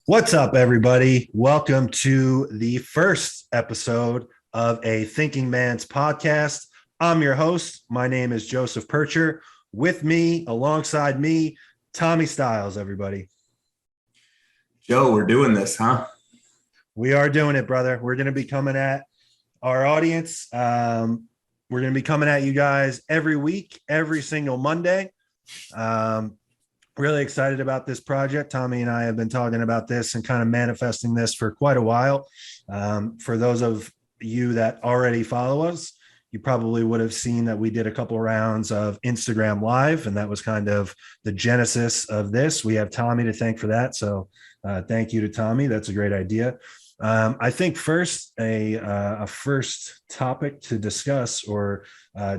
What's up, everybody? Welcome to the first episode of a Thinking Man's podcast. I'm your host. My name is Joseph PIRCHER. With me, alongside me, Tommy Stiles, everybody. Joe, we're doing this, huh? We are doing it, brother. We're going to be coming at our audience. We're going to be coming at you guys every week, every single Monday. Really excited about this project. Tommy and I have been talking about this and kind of manifesting this for quite a while. For those of you that already follow us, you probably would have seen that we did a couple rounds of Instagram Live, and that was kind of the genesis of this. We have Tommy to thank for that. So thank you to Tommy. That's a great idea. I think first, a first topic to discuss or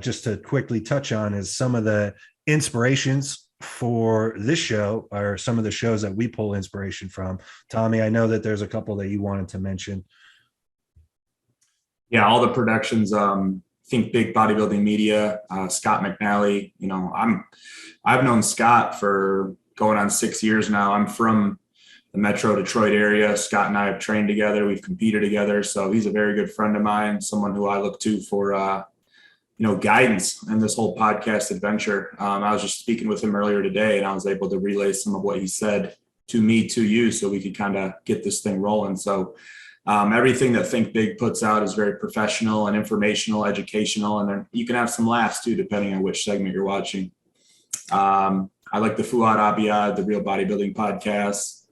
just to quickly touch on is some of the inspirations for this show are some of the shows that we pull inspiration from. Tommy, I know that there's a couple that you wanted to mention. Yeah, all the productions, Think Big Bodybuilding Media, Scott McNally. I've known Scott for going on 6 years now. I'm from the Metro Detroit area. Scott and I have trained together. We've competed together. So he's a very good friend of mine, someone who I look to for, guidance in this whole podcast adventure. I was just speaking with him earlier today, and I was able to relay some of what he said to me, to you, so we could kind of get this thing rolling. So everything that Think Big puts out is very professional and informational, educational, and then you can have some laughs too, depending on which segment you're watching. I like the Fuad Abiyad, the Real Bodybuilding podcast.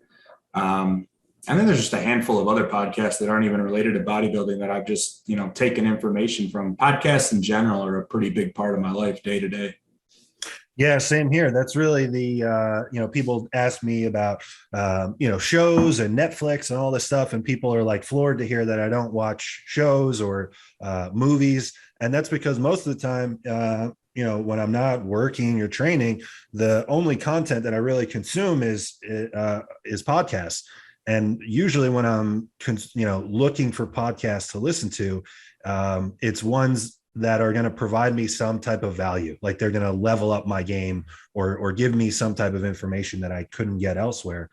And then there's just a handful of other podcasts that aren't even related to bodybuilding that I've just, taken information from. Podcasts in general are a pretty big part of my life day to day. Yeah, same here. That's really the, people ask me about, shows and Netflix and all this stuff. And people are like floored to hear that I don't watch shows or movies. And that's because most of the time, when I'm not working or training, the only content that I really consume is podcasts. And usually when I'm, looking for podcasts to listen to, it's ones that are going to provide me some type of value, like they're going to level up my game or give me some type of information that I couldn't get elsewhere.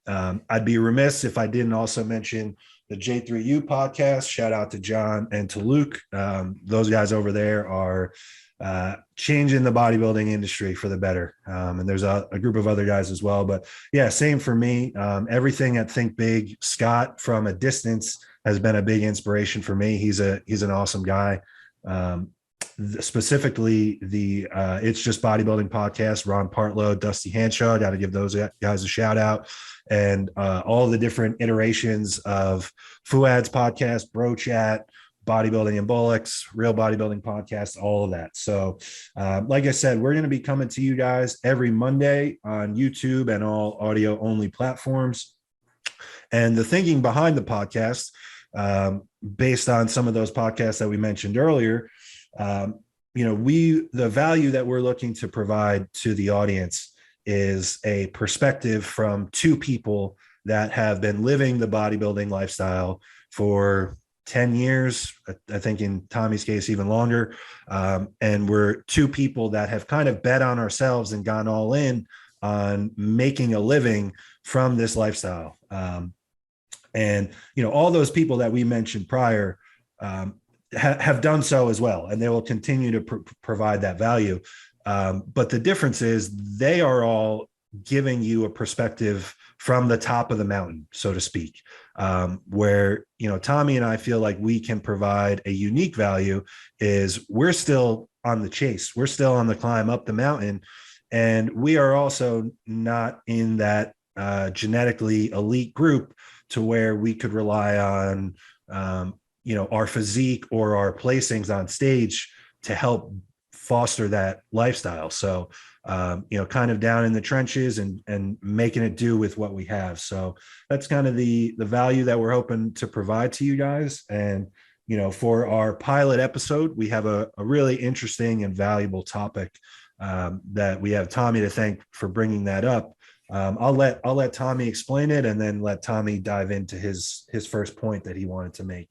I'd be remiss if I didn't also mention the J3U podcast. Shout out to John and to Luke. Those guys over there are changing the bodybuilding industry for the better. And there's a group of other guys as well, but yeah, same for me. Everything at Think Big, Scott from a distance has been a big inspiration for me. He's an awesome guy. Specifically the It's Just Bodybuilding podcast, Ron Partlow, Dusty Hanshaw, got to give those guys a shout out. And all the different iterations of Fuad's podcast, Bro Chat, Bodybuilding and Bullocks, Real Bodybuilding Podcast, all of that. So like I said, we're going to be coming to you guys every Monday on YouTube and all audio only platforms. And the thinking behind the podcast, based on some of those podcasts that we mentioned earlier, the value that we're looking to provide to the audience is a perspective from two people that have been living the bodybuilding lifestyle for 10 years, I think in Tommy's case, even longer. And we're two people that have kind of bet on ourselves and gone all in on making a living from this lifestyle. And, all those people that we mentioned prior have done so as well, and they will continue to provide that value. But the difference is they are all giving you a perspective from the top of the mountain, so to speak, where, Tommy and I feel like we can provide a unique value is we're still on the chase. We're still on the climb up the mountain. And we are also not in that genetically elite group to where we could rely on, our physique or our placings on stage to help foster that lifestyle. So, kind of down in the trenches and making it do with what we have. So that's kind of the value that we're hoping to provide to you guys. And, for our pilot episode, we have a really interesting and valuable topic that we have Tommy to thank for bringing that up. I'll let Tommy explain it and then let Tommy dive into his first point that he wanted to make.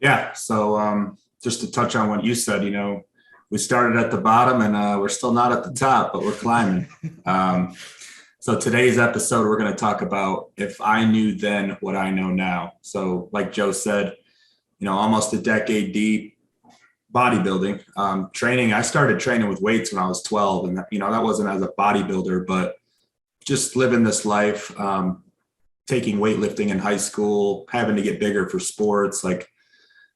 Yeah. So just to touch on what you said, we started at the bottom and we're still not at the top, but we're climbing. So today's episode, we're going to talk about if I knew then what I know now. So like Joe said, almost a decade deep bodybuilding, training. I started training with weights when I was 12, and that wasn't as a bodybuilder, but just living this life, taking weightlifting in high school, having to get bigger for sports. Like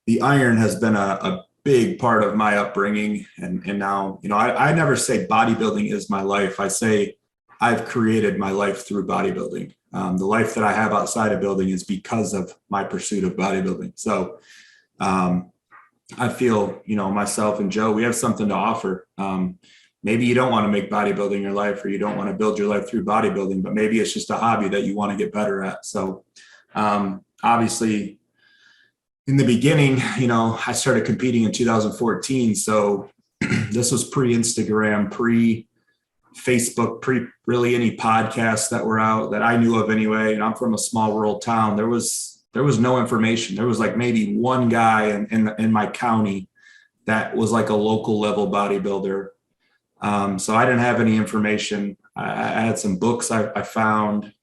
the iron has been a big part of my upbringing. And now, I never say bodybuilding is my life. I say I've created my life through bodybuilding. The life that I have outside of building is because of my pursuit of bodybuilding. So I feel, myself and Joe, we have something to offer. Maybe you don't want to make bodybuilding your life, or you don't want to build your life through bodybuilding, but maybe it's just a hobby that you want to get better at. So obviously in the beginning, I started competing in 2014. So this was pre-Instagram, pre-Facebook, pre-really any podcasts that were out that I knew of anyway. And I'm from a small rural town. There was no information. There was like maybe one guy in my county that was like a local level bodybuilder. So I didn't have any information. I had some books I found.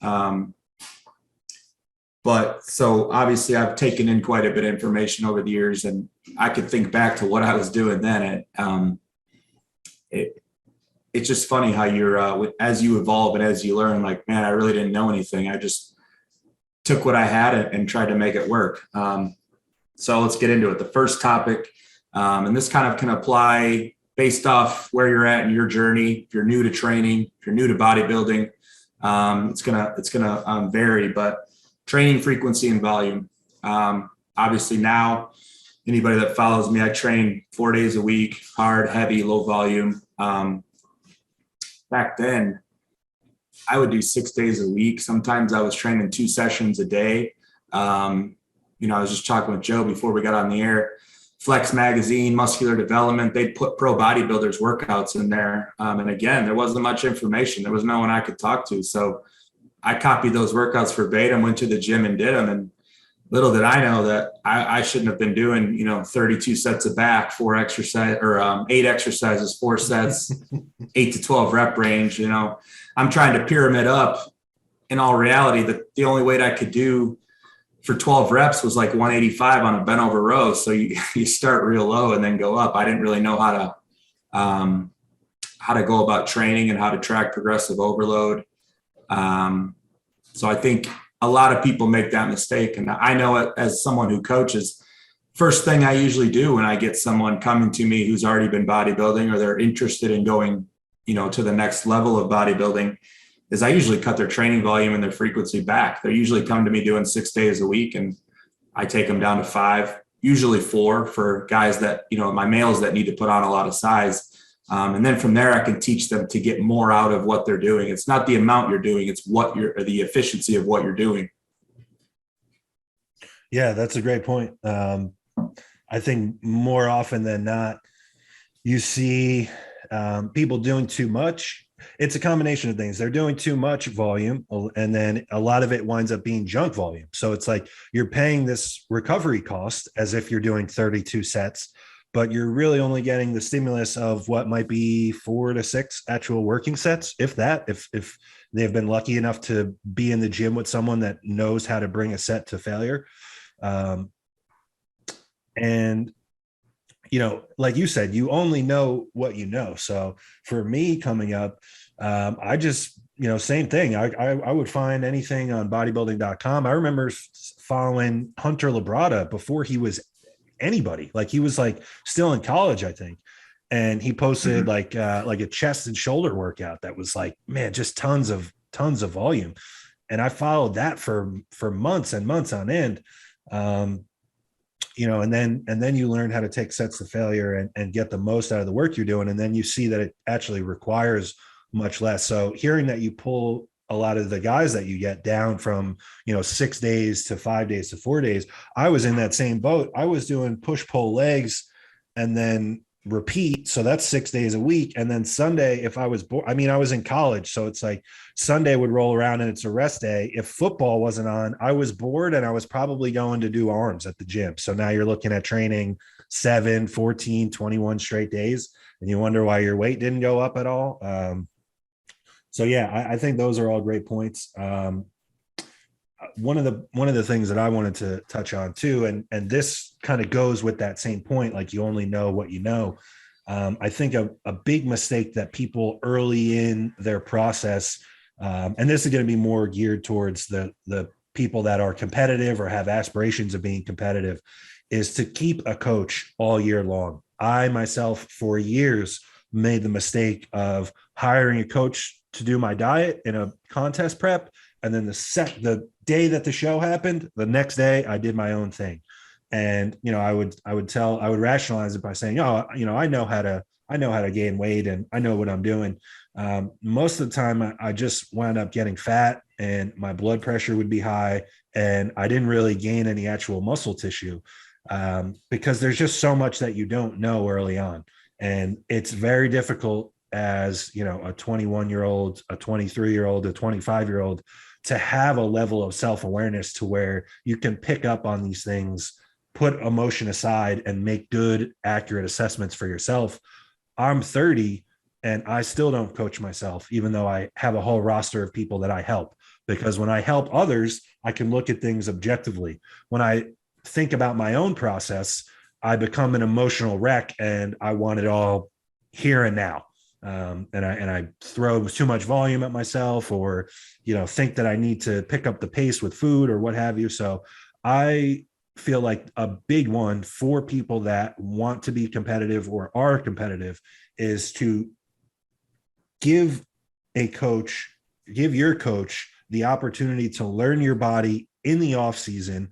But so obviously I've taken in quite a bit of information over the years, and I could think back to what I was doing then. It's just funny how you're, as you evolve and as you learn, like, man, I really didn't know anything. I just took what I had and tried to make it work. So let's get into it. The first topic, and this kind of can apply based off where you're at in your journey. If you're new to training, if you're new to bodybuilding, it's gonna vary, but training frequency and volume. Obviously now, anybody that follows me, I train 4 days a week, hard, heavy, low volume. Back then, I would do 6 days a week. Sometimes I was training 2 sessions a day. I was just talking with Joe before we got on the air. Flex Magazine, Muscular Development, they'd put pro bodybuilders workouts in there. And again, there wasn't much information. There was no one I could talk to. So I copied those workouts verbatim, went to the gym and did them. And little did I know that I shouldn't have been doing, 32 sets of back, 8 exercises, 4 sets, 8 to 12 rep range. I'm trying to pyramid up. In all reality, the only weight I could do for 12 reps was like 185 on a bent over row. So you start real low and then go up. I didn't really know how to go about training and how to track progressive overload. So I think a lot of people make that mistake. And I know it as someone who coaches. First thing I usually do when I get someone coming to me who's already been bodybuilding, or they're interested in going, to the next level of bodybuilding, is I usually cut their training volume and their frequency back. They usually come to me doing 6 days a week, and I take them down to 5, usually 4 for guys that, my males that need to put on a lot of size. And then from there, I can teach them to get more out of what they're doing. It's not the amount you're doing, it's the efficiency of what you're doing. Yeah, that's a great point. I think more often than not, you see people doing too much. It's a combination of things. They're doing too much volume, and then a lot of it winds up being junk volume. So it's like you're paying this recovery cost as if you're doing 32 sets, but you're really only getting the stimulus of what might be 4 to 6 actual working sets, if that, if they've been lucky enough to be in the gym with someone that knows how to bring a set to failure. And like you said, you only know what you know. So for me coming up, I just, same thing. I would find anything on bodybuilding.com. I remember following Hunter Labrada before he was anybody. Like he was like still in college, I think. And he posted like a chest and shoulder workout that was like, man, just tons of volume. And I followed that for months and months on end. And then you learn how to take sets to failure and get the most out of the work you're doing. And then you see that it actually requires much less. So hearing that you pull a lot of the guys that you get down from, 6 days to 5 days to 4 days, I was in that same boat. I was doing push pull legs and then repeat. So that's 6 days a week. And then Sunday, if I was bored, I was in college. So it's like Sunday would roll around and it's a rest day. If football wasn't on, I was bored and I was probably going to do arms at the gym. So now you're looking at training 7, 14, 21 straight days. And you wonder why your weight didn't go up at all. So yeah, I think those are all great points. One of the things that I wanted to touch on too, and this kind of goes with that same point, like you only know what you know. I think a big mistake that people early in their process, and this is going to be more geared towards the people that are competitive or have aspirations of being competitive, is to keep a coach all year long. I myself, for years, made the mistake of hiring a coach to do my diet in a contest prep, and then the day that the show happened, the next day I did my own thing. And I would rationalize it by saying, oh, I know how to gain weight and I know what I'm doing. Most of the time I just wound up getting fat and my blood pressure would be high, and I didn't really gain any actual muscle tissue, because there's just so much that you don't know early on. And it's very difficult as, a 21-year-old, a 23-year-old, a 25-year-old to have a level of self-awareness to where you can pick up on these things, put emotion aside, and make good, accurate assessments for yourself. I'm 30 and I still don't coach myself, even though I have a whole roster of people that I help, because when I help others, I can look at things objectively. When I think about my own process, I become an emotional wreck and I want it all here and now. And I throw too much volume at myself, or think that I need to pick up the pace with food or what have you. So I feel like a big one for people that want to be competitive or are competitive is to give your coach the opportunity to learn your body in the off season,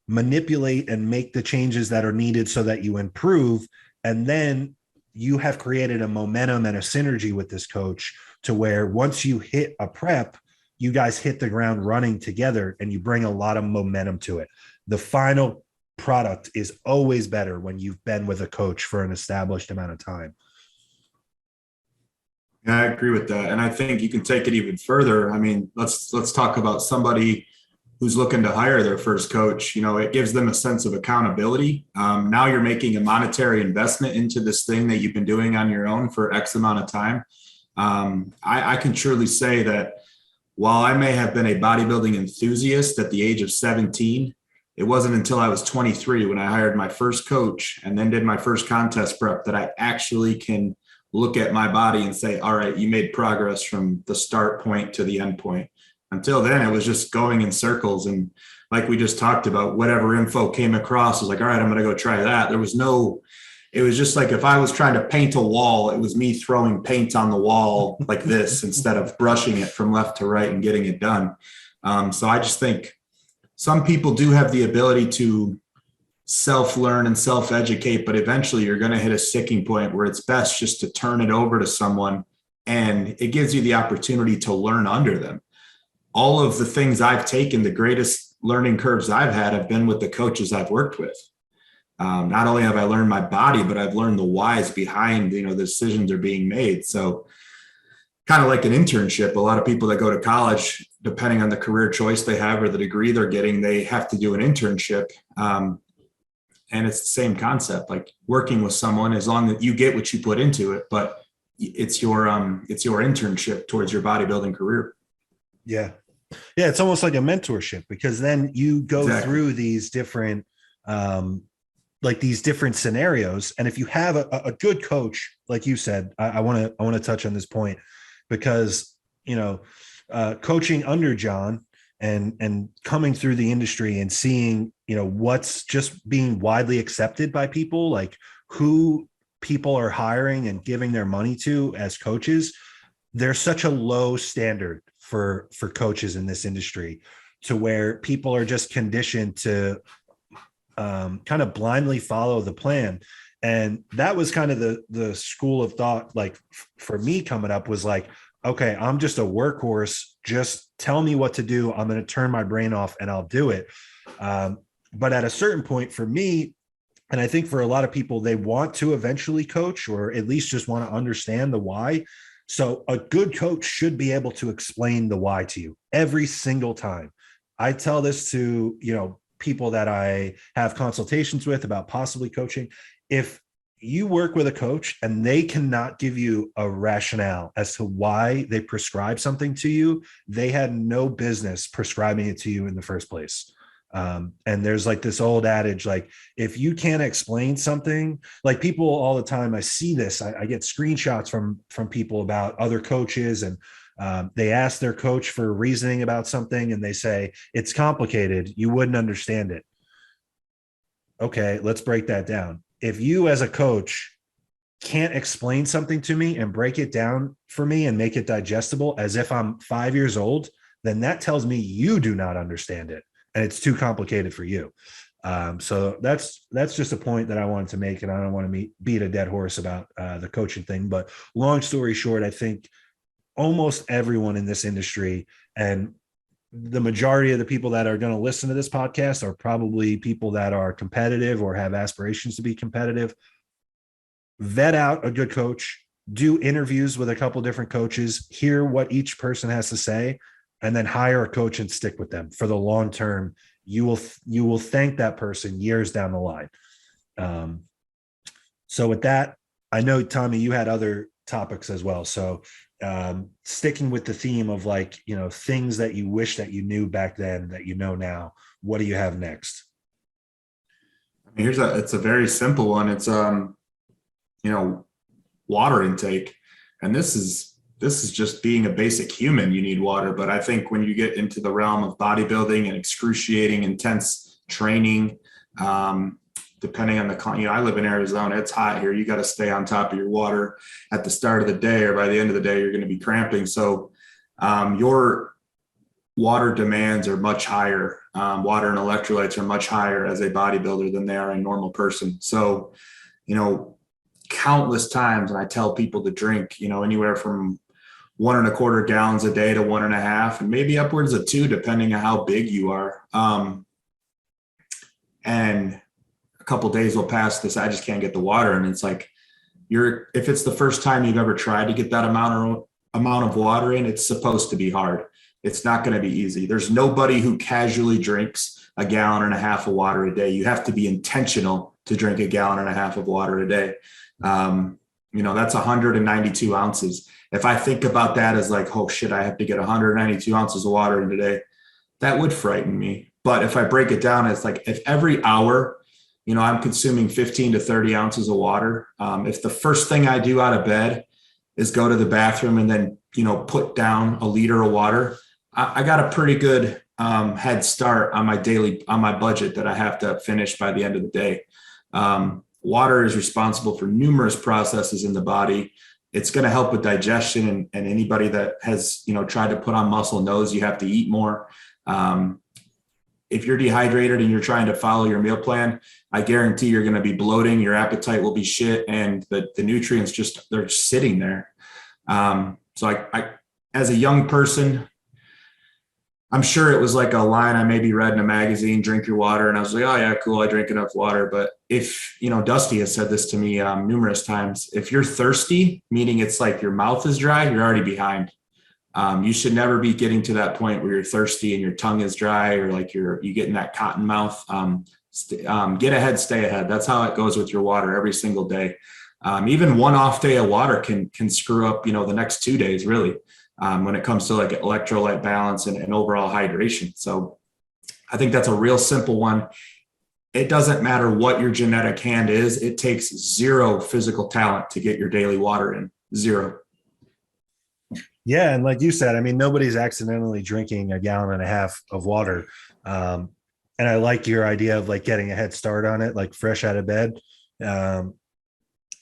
manipulate and make the changes that are needed so that you improve. And then you have created a momentum and a synergy with this coach to where once you hit a prep, you guys hit the ground running together and you bring a lot of momentum to it. The final product is always better when you've been with a coach for an established amount of time. Yeah, I agree with that. And I think you can take it even further. I mean, let's talk about somebody who's looking to hire their first coach. It gives them a sense of accountability. Now you're making a monetary investment into this thing that you've been doing on your own for X amount of time. I can truly say that while I may have been a bodybuilding enthusiast at the age of 17, it wasn't until I was 23 when I hired my first coach and then did my first contest prep that I actually can look at my body and say, all right, you made progress from the start point to the end point. Until then, it was just going in circles. And like we just talked about, whatever info came across was like, all right, I'm going to go try that. It was just like, if I was trying to paint a wall, it was me throwing paint on the wall like this instead of brushing it from left to right and getting it done. So I just think some people do have the ability to self-learn and self-educate, but eventually you're going to hit a sticking point where it's best just to turn it over to someone, and it gives you the opportunity to learn under them. All of the things I've taken, the greatest learning curves I've had have been with the coaches I've worked with. Not only have I learned my body, but I've learned the whys behind, the decisions are being made. So kind of like an internship, a lot of people that go to college, depending on the career choice they have or the degree they're getting, they have to do an internship. And it's the same concept, like working with someone, as long as you get what you put into it, but it's your internship towards your bodybuilding career. Yeah. Yeah. It's almost like a mentorship, because then you go through these different, these different scenarios. And if you have a good coach, like you said, I want to touch on this point, because, coaching under John and coming through the industry and seeing, what's just being widely accepted by people, like who people are hiring and giving their money to as coaches. There's such a low standard for coaches in this industry, to where people are just conditioned to kind of blindly follow the plan. And that was kind of the school of thought, like for me coming up, was like, okay, I'm just a workhorse. Just tell me what to do. I'm going to turn my brain off and I'll do it. But at a certain point for me, and I think for a lot of people, they want to eventually coach, or at least just want to understand the why. So a good coach should be able to explain the why to you every single time. I tell this to, people that I have consultations with about possibly coaching. If you work with a coach and they cannot give you a rationale as to why they prescribe something to you, they had no business prescribing it to you in the first place. And there's like this old adage, like if you can't explain something, like people all the time, I see this, I get screenshots from people about other coaches, and they ask their coach for reasoning about something and they say, it's complicated, you wouldn't understand it. Okay, let's break that down. If you as a coach can't explain something to me and break it down for me and make it digestible as if I'm 5 years old, then that tells me you do not understand it and it's too complicated for you. So that's just a point that I wanted to make, and I don't want to beat a dead horse about the coaching thing. But long story short, I think almost everyone in this industry, and the majority of the people that are going to listen to this podcast, are probably people that are competitive or have aspirations to be competitive. Vet out a good coach, do interviews with a couple different coaches, hear what each person has to say, and then hire a coach and stick with them for the long term. You will thank that person years down the line. So with that, I know, Tommy, you had other topics as well. So sticking with the theme of, like, you know, things that you wish that you knew back then that you know now, what do you have next? It's a very simple one. It's water intake, and this is just being a basic human. You need water, but I think when you get into the realm of bodybuilding and excruciating intense training, depending on I live in Arizona, it's hot here. You got to stay on top of your water at the start of the day, or by the end of the day, you're going to be cramping. So your water demands are much higher. Water and electrolytes are much higher as a bodybuilder than they are a normal person. So, countless times, and I tell people to drink, anywhere from 1.25 gallons a day to 1.5, and maybe upwards of 2, depending on how big you are. And a couple of days will pass this, I just can't get the water. And it's like, if it's the first time you've ever tried to get that amount of water in, it's supposed to be hard. It's not going to be easy. There's nobody who casually drinks 1.5 gallons of water a day. You have to be intentional to drink 1.5 gallons of water a day. That's 192 ounces. If I think about that as like, oh shit, I have to get 192 ounces of water in today, that would frighten me. But if I break it down, it's like, if every hour, I'm consuming 15 to 30 ounces of water. If the first thing I do out of bed is go to the bathroom and then, put down 1 liter of water, I got a pretty good head start on my budget that I have to finish by the end of the day. Water is responsible for numerous processes in the body. It's going to help with digestion, and anybody that has, tried to put on muscle knows you have to eat more. If you're dehydrated and you're trying to follow your meal plan, I guarantee you're going to be bloating. Your appetite will be shit, and the nutrients they're sitting there. So I, as a young person, I'm sure it was like a line I maybe read in a magazine, drink your water. And I was like, oh yeah, cool, I drink enough water. But if, Dusty has said this to me numerous times, if you're thirsty, meaning it's like your mouth is dry, you're already behind. You should never be getting to that point where you're thirsty and your tongue is dry, or like you get in that cotton mouth. Get ahead, stay ahead. That's how it goes with your water every single day. Even one off day of water can screw up, the next 2 days, really. When it comes to like electrolyte balance and overall hydration. So I think that's a real simple one. It doesn't matter what your genetic hand is. It takes 0 physical talent to get your daily water in. 0. Yeah. And like you said, nobody's accidentally drinking 1.5 gallons of water. And I like your idea of like getting a head start on it, like fresh out of bed.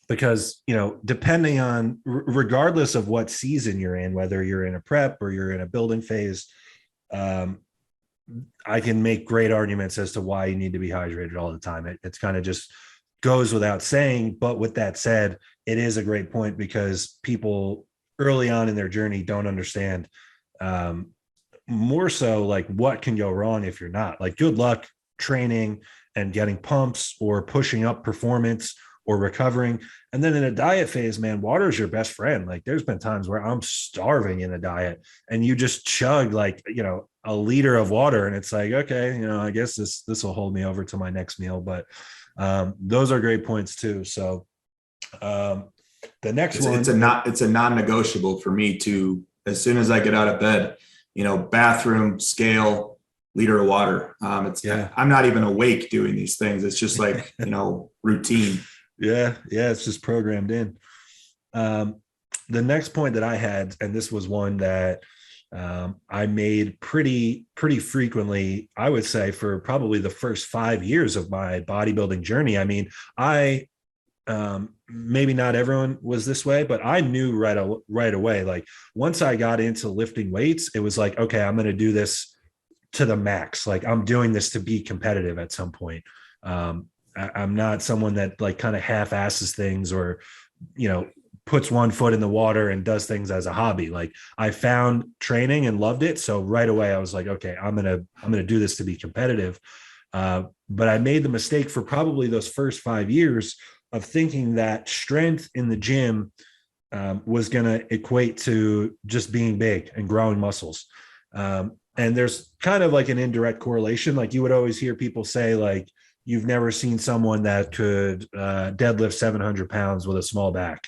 Because, depending on, regardless of what season you're in, whether you're in a prep or you're in a building phase, I can make great arguments as to why you need to be hydrated all the time. It's kind of just goes without saying. But with that said, it is a great point, because people early on in their journey don't understand, more so like what can go wrong if you're not. Like, good luck training and getting pumps or pushing up performance or recovering. And then in a diet phase, man, water is your best friend. Like, there's been times where I'm starving in a diet and you just chug like, 1 liter of water. And it's like, okay, I guess this will hold me over to my next meal. But those are great points too. So Um, the next it's, one, it's a non-negotiable for me to, as soon as I get out of bed, bathroom, scale, liter of water. I'm not even awake doing these things. It's just like, routine. Yeah. It's just programmed in. The next point that I had, and this was one that I made pretty frequently, I would say, for probably the first 5 years of my bodybuilding journey. I mean, maybe not everyone was this way, but I knew right away, like once I got into lifting weights, it was like, okay, I'm going to do this to the max. Like I'm doing this to be competitive at some point. I'm not someone that like kind of half-asses things or, puts one foot in the water and does things as a hobby. Like I found training and loved it. So right away I was like, okay, I'm going to do this to be competitive. But I made the mistake for probably those first 5 years of thinking that strength in the gym was going to equate to just being big and growing muscles. And there's kind of like an indirect correlation. Like you would always hear people say, like, you've never seen someone that could deadlift 700 pounds with a small back.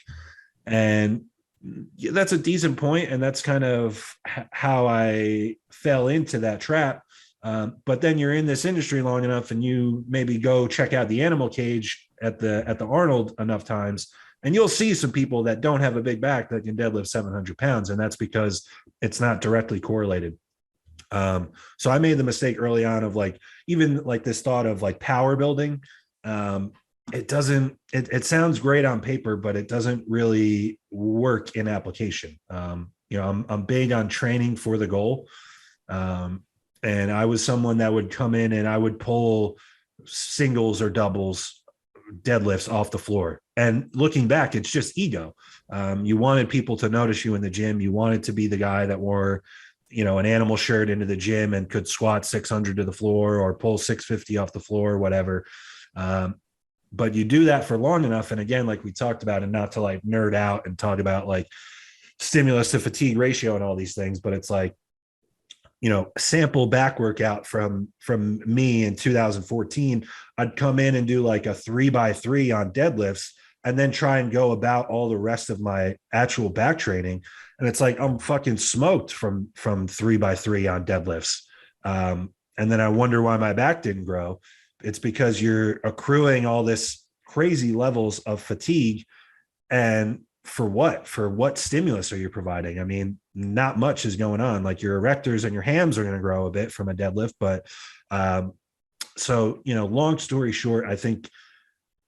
And that's a decent point, and that's kind of how I fell into that trap. But then you're in this industry long enough, and you maybe go check out the animal cage at the Arnold enough times, and you'll see some people that don't have a big back that can deadlift 700 pounds, and that's because it's not directly correlated. So I made the mistake early on of like, even like this thought of like power building. It sounds great on paper, but it doesn't really work in application. I'm big on training for the goal. And I was someone that would come in and I would pull singles or doubles deadlifts off the floor. And looking back, it's just ego. You wanted people to notice you in the gym. You wanted to be the guy that wore, an animal shirt into the gym and could squat 600 to the floor or pull 650 off the floor or whatever. But you do that for long enough. And again, like we talked about, and not to like nerd out and talk about like stimulus to fatigue ratio and all these things, but it's like, sample back workout from me in 2014, I'd come in and do like a 3x3 on deadlifts and then try and go about all the rest of my actual back training. And it's like, I'm fucking smoked from 3x3 on deadlifts. And then I wonder why my back didn't grow. It's because you're accruing all this crazy levels of fatigue. And for what stimulus are you providing? I mean, not much is going on. Like your erectors and your hams are going to grow a bit from a deadlift. But so, long story short, I think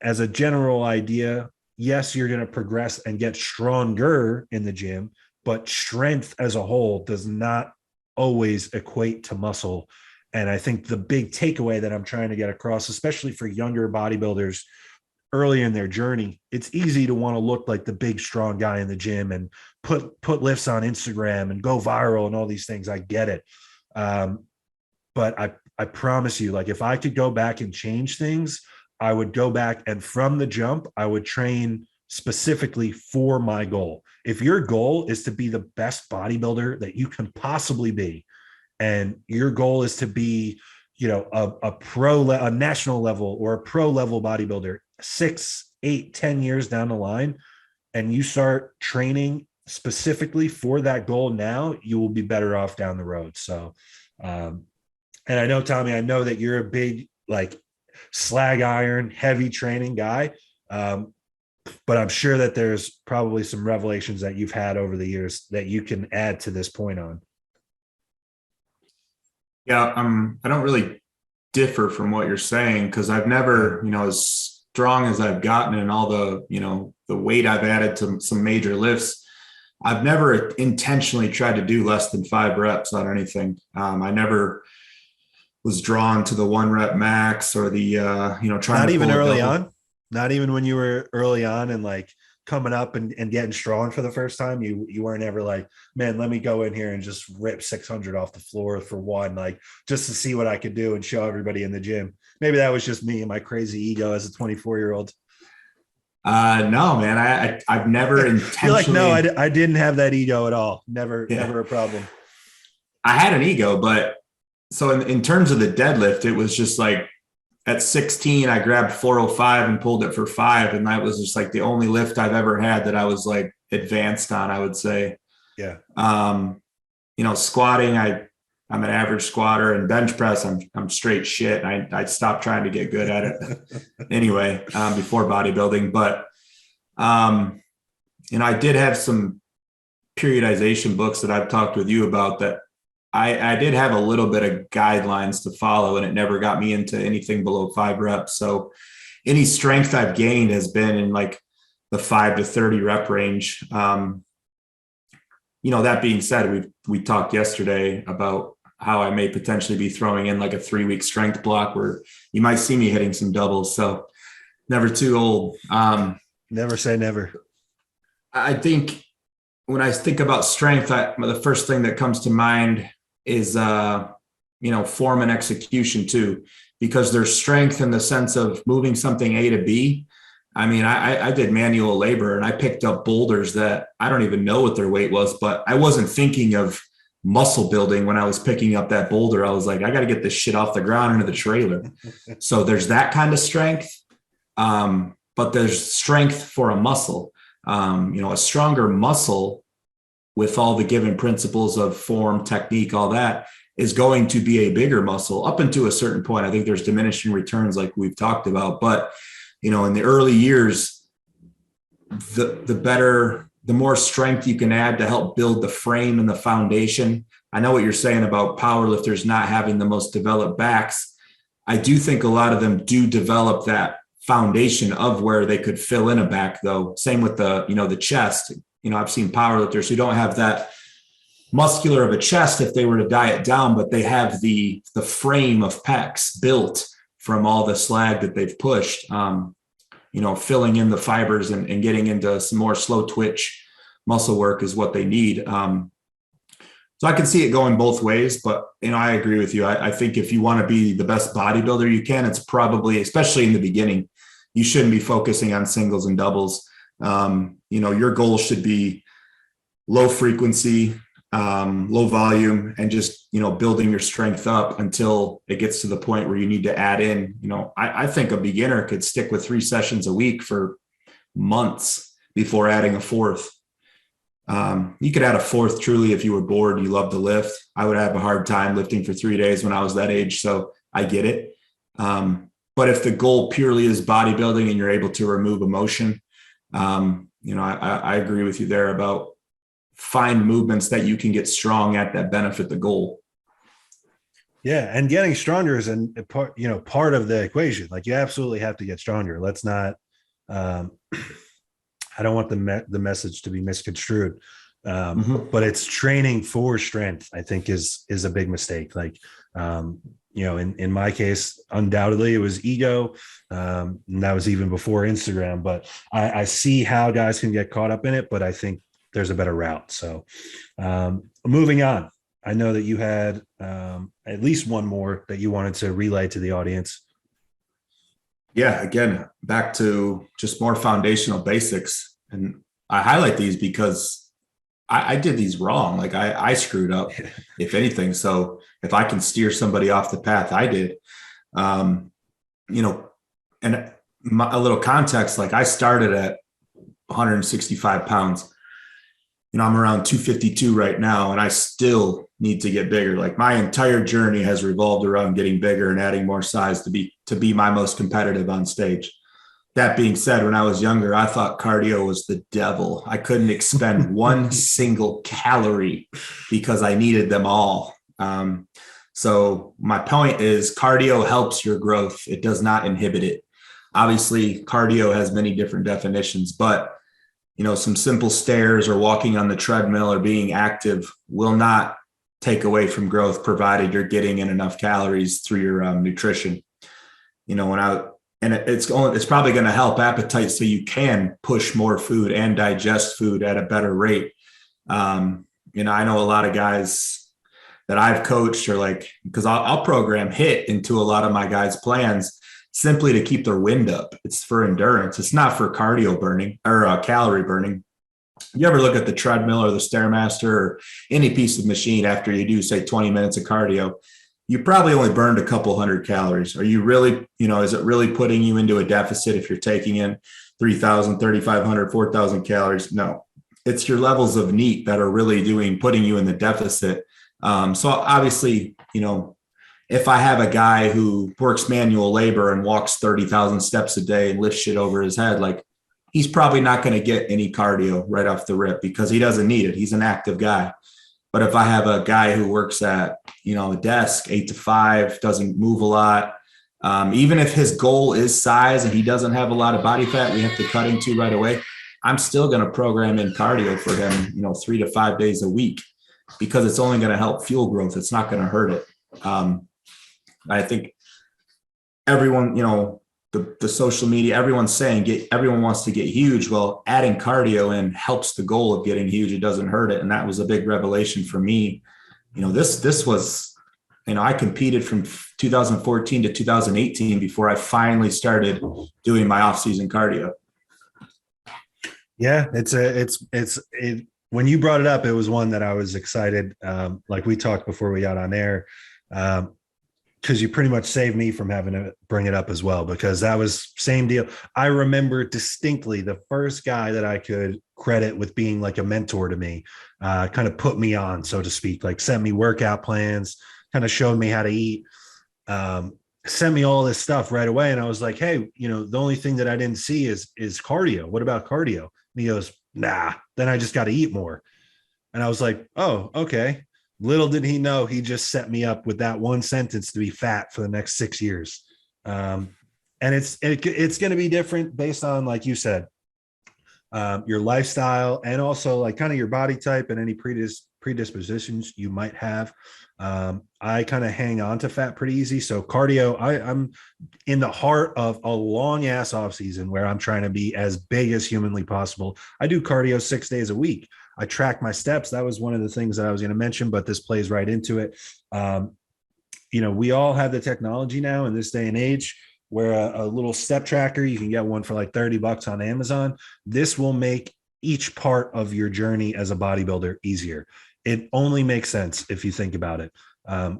as a general idea, yes, you're going to progress and get stronger in the gym, but strength as a whole does not always equate to muscle. And I think the big takeaway that I'm trying to get across, especially for younger bodybuilders early in their journey, it's easy to want to look like the big, strong guy in the gym and put lifts on Instagram and go viral and all these things. I get it. But I promise you, like if I could go back and change things, I would go back and from the jump, I would train specifically for my goal. If your goal is to be the best bodybuilder that you can possibly be, and your goal is to be, a national level or a pro level bodybuilder 6, 8, 10 years down the line, and you start training specifically for that goal now, you will be better off down the road. So, and I know, Tommy, I know that you're a big, like slag iron, heavy training guy. But I'm sure that there's probably some revelations that you've had over the years that you can add to this point on. Yeah, I don't really differ from what you're saying because I've never, as strong as I've gotten and all the, the weight I've added to some major lifts, I've never intentionally tried to do less than 5 reps on anything. I never was drawn to the 1 rep max or the, trying not to even early double. on, not even when you were early on and like coming up and getting strong for the first time, you weren't ever like, man, let me go in here and just rip 600 off the floor for one, like just to see what I could do and show everybody in the gym. Maybe that was just me and my crazy ego as a 24-year-old. No, man, I've never intentionally. You're like, no, I didn't have that ego at all. Never a problem. I had an ego, but so in terms of the deadlift, it was just like, at 16, I grabbed 405 and pulled it for 5. And that was just like the only lift I've ever had that I was like advanced on, I would say. Yeah. Squatting, I'm an average squatter, and bench press, I'm straight shit. I stopped trying to get good at it anyway, before bodybuilding. But, I did have some periodization books that I've talked with you about that I did have a little bit of guidelines to follow, and it never got me into anything below 5 reps. So any strength I've gained has been in like the 5 to 30 rep range. That being said, we talked yesterday about how I may potentially be throwing in like a 3-week strength block where you might see me hitting some doubles. So never too old. Never say never. I think when I think about strength, the first thing that comes to mind is, form and execution too, because there's strength in the sense of moving something A to B. I mean, I did manual labor and I picked up boulders that I don't even know what their weight was, but I wasn't thinking of muscle building when I was picking up that boulder. I was like, I got to get this shit off the ground into the trailer. So there's that kind of strength. But there's strength for a muscle. A stronger muscle with all the given principles of form, technique, all that is going to be a bigger muscle up until a certain point. I think there's diminishing returns like we've talked about, but in the early years, the more strength you can add to help build the frame and the foundation. I know what you're saying about powerlifters not having the most developed backs. I do think a lot of them do develop that foundation of where they could fill in a back though. Same with the chest. I've seen powerlifters who don't have that muscular of a chest if they were to diet down, but they have the frame of pecs built from all the slag that they've pushed, filling in the fibers and getting into some more slow twitch muscle work is what they need. So I can see it going both ways, but I agree with you. I think if you want to be the best bodybuilder you can, it's probably, especially in the beginning, you shouldn't be focusing on singles and doubles. Your goal should be low frequency, low volume, and just, building your strength up until it gets to the point where you need to add in, I think a beginner could stick with 3 sessions a week for months before adding a 4th. You could add a 4th truly if you were bored, you love to lift. I would have a hard time lifting for 3 days when I was that age. So I get it. But if the goal purely is bodybuilding and you're able to remove emotion, I agree with you there about find movements that you can get strong at that benefit the goal. Yeah. And getting stronger is part of the equation. Like you absolutely have to get stronger. Let's not, I don't want the message to be misconstrued. But it's training for strength, I think is a big mistake. Like, in my case, undoubtedly it was ego. And that was even before Instagram, but I see how guys can get caught up in it, but I think there's a better route. So moving on, I know that you had at least one more that you wanted to relay to the audience. Yeah. Again, back to just more foundational basics. And I highlight these because I did these wrong. Like I screwed up, if anything. So if I can steer somebody off the path I did, and a little context, like I started at 165 pounds. I'm around 252 right now, and I still need to get bigger. Like my entire journey has revolved around getting bigger and adding more size to be my most competitive on stage. That being said, when I was younger, I thought cardio was the devil. I couldn't expend one single calorie because I needed them all. So my point is cardio helps your growth. It does not inhibit it. Obviously, cardio has many different definitions, but some simple stairs or walking on the treadmill or being active will not take away from growth, provided you're getting in enough calories through your nutrition. It's probably going to help appetite so you can push more food and digest food at a better rate. I know a lot of guys that I've coached are like, because I'll program HIIT into a lot of my guys' plans simply to keep their wind up. It's for endurance. It's not for cardio burning or calorie burning. You ever look at the treadmill or the Stairmaster or any piece of machine after you do, say, 20 minutes of cardio, you probably only burned a couple hundred calories. Are you really, is it really putting you into a deficit if you're taking in 3,000, 3,500, 4,000 calories? No, it's your levels of NEAT that are really putting you in the deficit. So obviously, if I have a guy who works manual labor and walks 30,000 steps a day and lifts shit over his head, like he's probably not going to get any cardio right off the rip because he doesn't need it. He's an active guy. But if I have a guy who works at, a desk 8 to 5, doesn't move a lot, even if his goal is size and he doesn't have a lot of body fat, we have to cut into right away. I'm still going to program in cardio for him, 3 to 5 days a week because it's only going to help fuel growth. It's not going to hurt it. I think everyone, the social media, everyone's saying everyone wants to get huge. Well, adding cardio in helps the goal of getting huge. It doesn't hurt it. And that was a big revelation for me. This was, I competed from 2014 to 2018 before I finally started doing my off-season cardio. Yeah, when you brought it up, it was one that I was excited. Like we talked before we got on air, because you pretty much saved me from having to bring it up as well, because that was same deal. I remember distinctly the first guy that I could credit with being like a mentor to me, kind of put me on, so to speak, like sent me workout plans, kind of showed me how to eat, sent me all this stuff right away. And I was like, hey, the only thing that I didn't see is cardio. What about cardio? And he goes, nah, then I just got to eat more. And I was like, oh, okay. Little did he know, he just set me up with that one sentence to be fat for the next 6 years. And it's going to be different based on, like you said, your lifestyle and also like kind of your body type and any predispositions you might have. I kind of hang on to fat pretty easy. So cardio, I'm in the heart of a long ass off season where I'm trying to be as big as humanly possible. I do cardio 6 days a week. I track my steps. That was one of the things that I was going to mention, but this plays right into it. We all have the technology now in this day and age where a little step tracker, you can get one for like $30 on Amazon. This will make each part of your journey as a bodybuilder easier. It only makes sense if you think about it.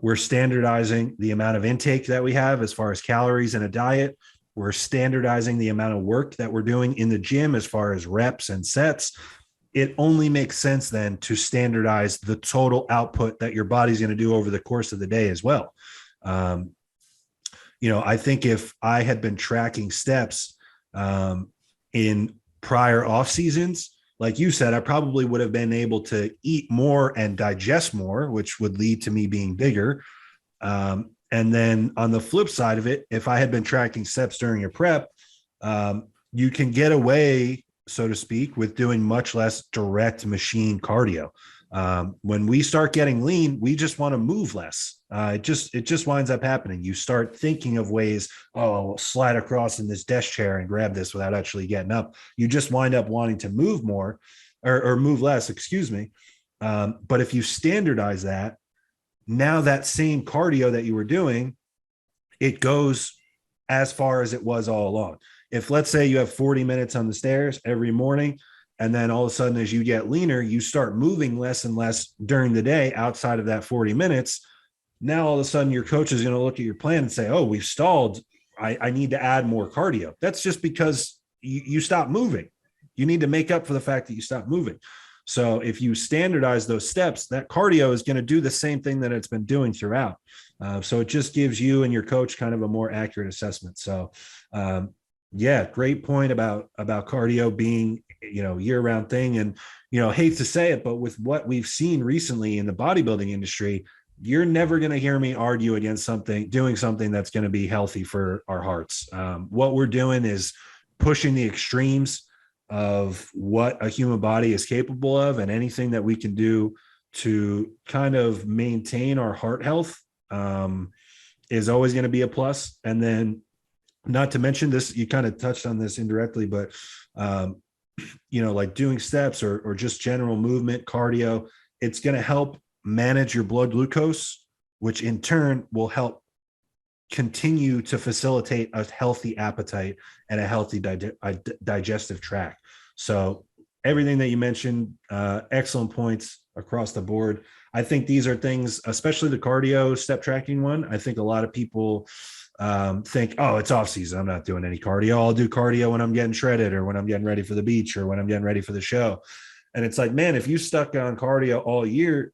We're standardizing the amount of intake that we have as far as calories in a diet. We're standardizing the amount of work that we're doing in the gym as far as reps and sets. It only makes sense then to standardize the total output that your body's going to do over the course of the day as well. I think if I had been tracking steps in prior off seasons, like you said, I probably would have been able to eat more and digest more, which would lead to me being bigger. And then on the flip side of it, if I had been tracking steps during your prep, you can get away, so to speak, with doing much less direct machine cardio. When we start getting lean, we just want to move less. It just winds up happening. You start thinking of ways, I'll slide across in this desk chair and grab this without actually getting up. You just wind up wanting to move more or move less, excuse me. But if you standardize that, now that same cardio that you were doing, it goes as far as it was all along. If let's say you have 40 minutes on the stairs every morning, and then all of a sudden, as you get leaner, you start moving less and less during the day outside of that 40 minutes. Now, all of a sudden, your coach is going to look at your plan and say, oh, we've stalled. I need to add more cardio. That's just because you stop moving. You need to make up for the fact that you stop moving. So if you standardize those steps, that cardio is going to do the same thing that it's been doing throughout. So it just gives you and your coach kind of a more accurate assessment. So, yeah, great point about cardio being, year-round thing. And, hate to say it, but with what we've seen recently in the bodybuilding industry, you're never going to hear me argue against doing something that's going to be healthy for our hearts. What we're doing is pushing the extremes of what a human body is capable of, and anything that we can do to kind of maintain our heart health is always going to be a plus. And then, not to mention this, you kind of touched on this indirectly, but like doing steps or just general movement, cardio, it's going to help manage your blood glucose, which in turn will help continue to facilitate a healthy appetite and a healthy digestive tract. So everything that you mentioned, excellent points across the board. I think these are things, especially the cardio step tracking one. I think a lot of people think, oh, it's off season, I'm not doing any cardio. I'll do cardio when I'm getting shredded or when I'm getting ready for the beach or when I'm getting ready for the show. And it's like, man, if you stuck on cardio all year,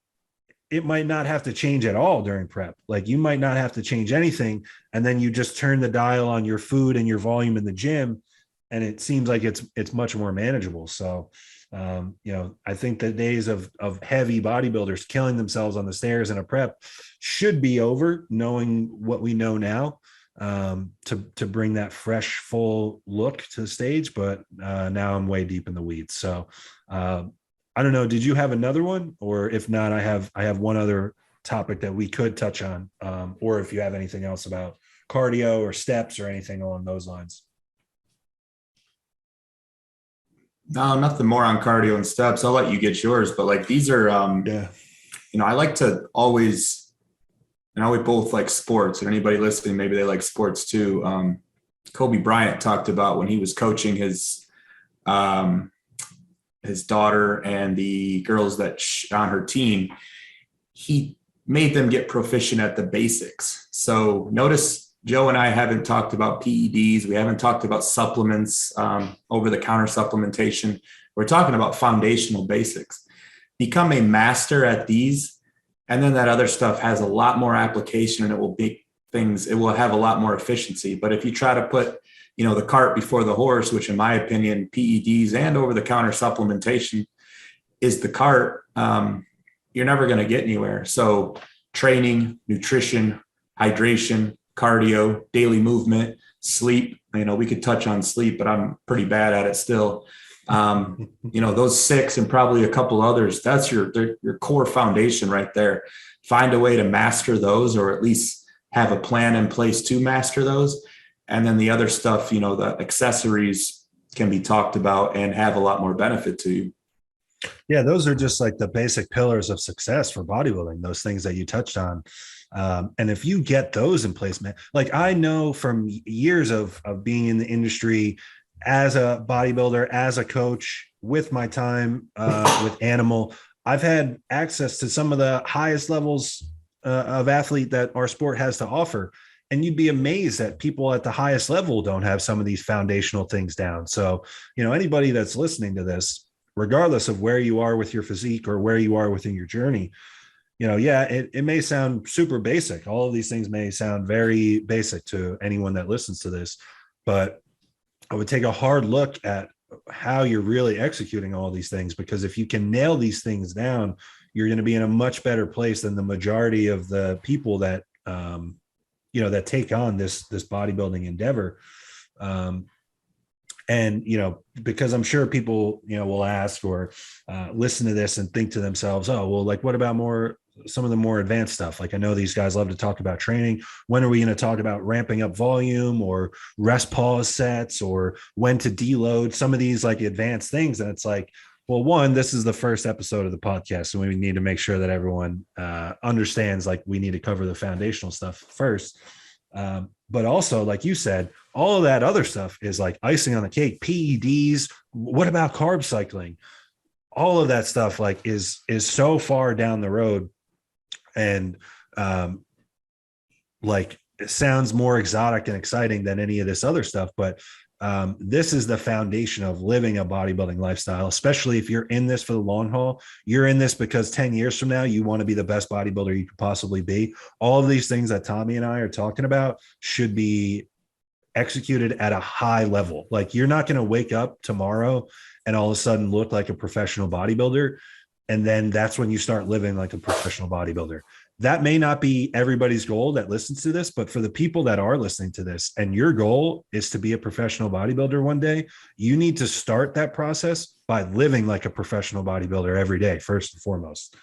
it might not have to change at all during prep. Like you might not have to change anything. And then you just turn the dial on your food and your volume in the gym. And it seems like it's much more manageable. So, I think the days of heavy bodybuilders killing themselves on the stairs in a prep should be over, knowing what we know now, to bring that fresh, full look to the stage. But now I'm way deep in the weeds. So, I don't know. Did you have another one? Or if not, I have one other topic that we could touch on. Or if you have anything else about cardio or steps or anything along those lines. No, nothing more on cardio and steps. I'll let you get yours, but like these are, I like to always, and we both like sports, and anybody listening, maybe they like sports too. Kobe Bryant talked about when he was coaching his daughter and the girls that on her team, he made them get proficient at the basics. So notice Joe and I haven't talked about PEDs. We haven't talked about supplements, over-the-counter supplementation. We're talking about foundational basics. Become a master at these, and then that other stuff has a lot more application, and it will have a lot more efficiency. But if you try to put the cart before the horse, which in my opinion, PEDs and over-the-counter supplementation is the cart, you're never going to get anywhere. So training, nutrition, hydration, cardio, daily movement, sleep, we could touch on sleep, but I'm pretty bad at it still. Those 6 and probably a couple others, that's your core foundation right there. Find a way to master those, or at least have a plan in place to master those. And then the other stuff, the accessories can be talked about and have a lot more benefit to you. Yeah, those are just like the basic pillars of success for bodybuilding, those things that you touched on. And if you get those in place, man, like I know from years of being in the industry as a bodybuilder, as a coach, with my time with Animal, I've had access to some of the highest levels of athlete that our sport has to offer. And you'd be amazed that people at the highest level don't have some of these foundational things down. So, anybody that's listening to this, regardless of where you are with your physique or where you are within your journey, it may sound super basic. All of these things may sound very basic to anyone that listens to this, but I would take a hard look at how you're really executing all these things, because if you can nail these things down, you're going to be in a much better place than the majority of the people that, that take on this bodybuilding endeavor. And, because I'm sure people, will ask or listen to this and think to themselves, oh, well, like, what about some of the more advanced stuff? Like, I know these guys love to talk about training. When are we going to talk about ramping up volume or rest pause sets, or when to deload, some of these like advanced things? And it's like, well, one, this is the first episode of the podcast, so we need to make sure that everyone understands, like, we need to cover the foundational stuff first. But also, like you said, all of that other stuff is like icing on the cake. PEDs, what about carb cycling? All of that stuff like is so far down the road, and like it sounds more exotic and exciting than any of this other stuff. But this is the foundation of living a bodybuilding lifestyle, especially if you're in this for the long haul. You're in this because 10 years from now, you want to be the best bodybuilder you could possibly be. All of these things that Tommy and I are talking about should be executed at a high level. Like, you're not going to wake up tomorrow and all of a sudden look like a professional bodybuilder, and then that's when you start living like a professional bodybuilder. That may not be everybody's goal that listens to this, but for the people that are listening to this and your goal is to be a professional bodybuilder one day, you need to start that process by living like a professional bodybuilder every day, first and foremost.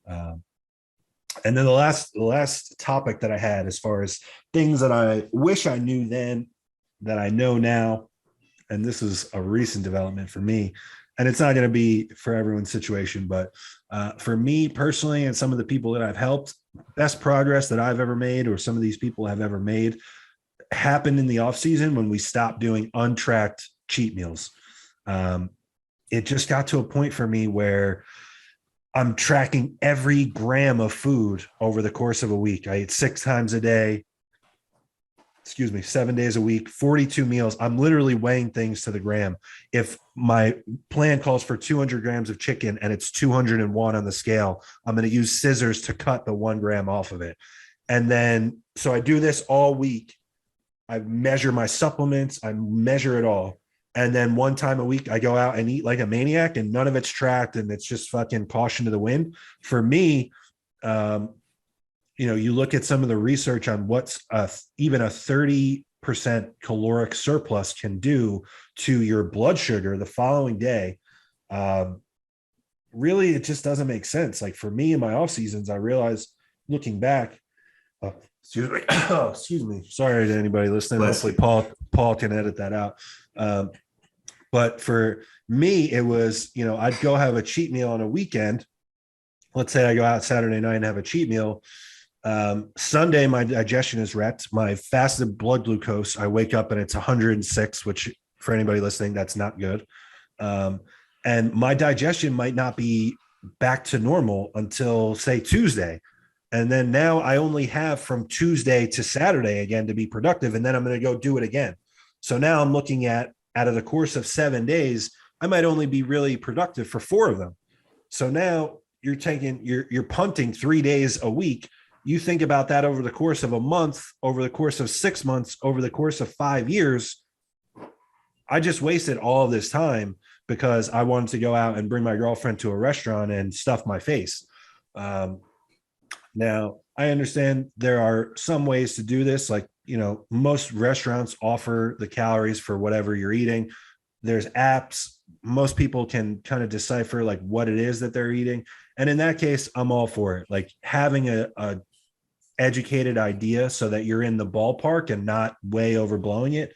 And then the last topic that I had, as far as things that I wish I knew then that I know now, and this is a recent development for me, and it's not going to be for everyone's situation, but for me personally and some of the people that I've helped, best progress that I've ever made, or some of these people have ever made, happened in the off season when we stopped doing untracked cheat meals. It just got to a point for me where I'm tracking every gram of food over the course of a week. I eat 6 times a day, 7 days a week, 42 meals. I'm literally weighing things to the gram. If my plan calls for 200 grams of chicken and it's 201 on the scale, I'm going to use scissors to cut the 1 gram off of it. And then, so I do this all week. I measure my supplements. I measure it all. And then one time a week, I go out and eat like a maniac, and none of it's tracked, and it's just fucking caution to the wind. For me, you look at some of the research on what's even a 30% caloric surplus can do to your blood sugar the following day. Really, it just doesn't make sense. Like for me in my off seasons, I realized looking back, excuse me. Oh, excuse me. Sorry to anybody listening. Hopefully Paul can edit that out. But for me, it was, I'd go have a cheat meal on a weekend. Let's say I go out Saturday night and have a cheat meal. Sunday, my digestion is wrecked. My fasted blood glucose, I wake up and it's 106, which for anybody listening, that's not good. And my digestion might not be back to normal until say Tuesday. And then now I only have from Tuesday to Saturday again to be productive. And then I'm going to go do it again. So now I'm looking at, out of the course of 7 days, I might only be really productive for 4 of them. So now you're punting 3 days a week. You think about that over the course of a month, over the course of 6 months, over the course of 5 years. I just wasted all of this time because I wanted to go out and bring my girlfriend to a restaurant and stuff my face. Now, I understand there are some ways to do this. Like, most restaurants offer the calories for whatever you're eating. There's apps. Most people can kind of decipher like what it is that they're eating. And in that case, I'm all for it. Like having a educated idea so that you're in the ballpark and not way overblowing it.